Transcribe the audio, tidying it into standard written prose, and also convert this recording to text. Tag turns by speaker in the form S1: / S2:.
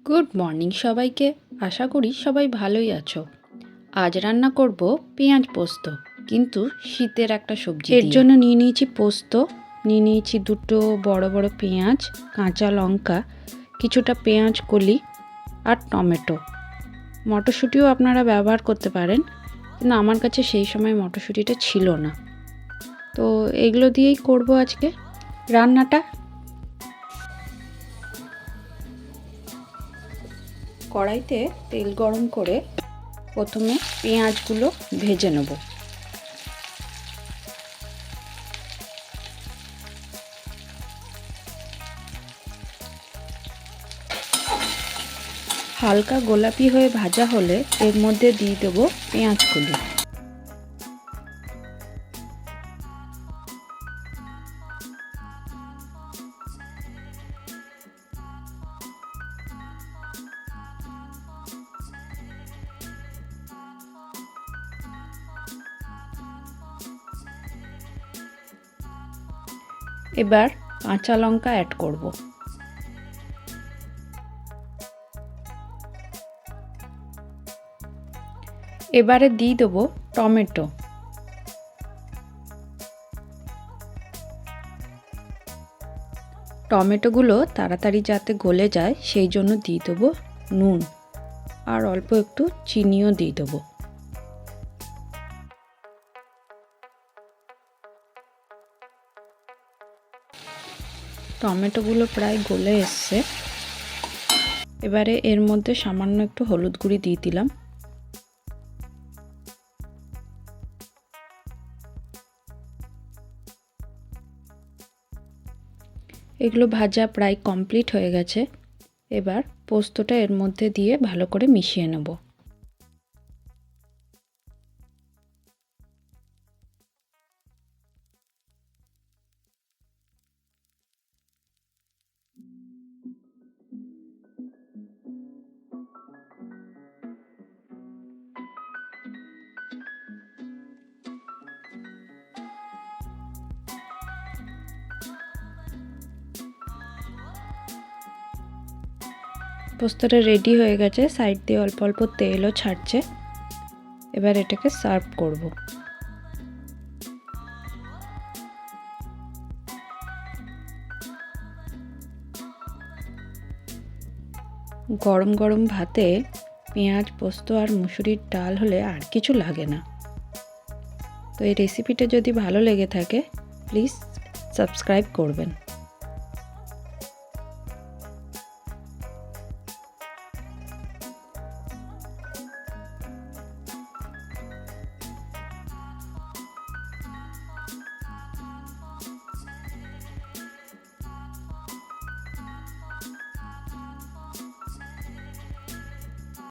S1: Good morning সবাইকে। আশা করি সবাই ভালোই আছো। আজ রান্না করব পেঁয়াজ পোস্ত, কিন্তু শীতের একটা সবজি। এর জন্য নিয়ে নিয়েছি পোস্ত, নিয়ে নিয়েছি দুটো বড় বড় পেঁয়াজ, কাঁচা লঙ্কা, কিছুটা পেঁয়াজ কলি আর টমেটো। মটরশুঁটিও আপনারা ব্যবহার করতে পারেন, কিন্তু আমার কাছে সেই সময় মটরশুঁটিটা ছিল না, তো এগুলো দিয়েই করব আজকে রান্নাটা। কড়াইতে তেল গরম করে প্রথমে পেঁয়াজগুলো ভেজে নেব। হালকা গোলাপি হয়ে ভাজা হলে এর মধ্যে দিয়ে দেব পেঁয়াজগুলি। এবার কাঁচা লঙ্কা অ্যাড করব। এবারে দিয়ে দেবো টমেটো। টমেটোগুলো তাড়াতাড়ি যাতে গলে যায় সেই জন্য দিয়ে দেবো নুন, আর অল্প একটু চিনিও দিয়ে দেবো। টমেটোগুলো প্রায় গলে এসছে। এবারে এর মধ্যে সামান্য একটু হলুদ গুঁড়ি দিয়ে দিলাম। এগুলো ভাজা প্রায় কমপ্লিট হয়ে গেছে। এবার পোস্তটা এর মধ্যে দিয়ে ভালো করে মিশিয়ে নেব। পোস্তটা রেডি হয়ে গেছে, সাইড দিয়ে অল্প অল্প তেলও ছাড়ছে। এবার এটাকে সার্ভ করব। গরম গরম ভাতে পেঁয়াজ পোস্ত আর মুসুরির ডাল হলে আর কিছু লাগে না। তো এই রেসিপিটা যদি ভালো লেগে থাকে প্লিজ সাবস্ক্রাইব করবেন।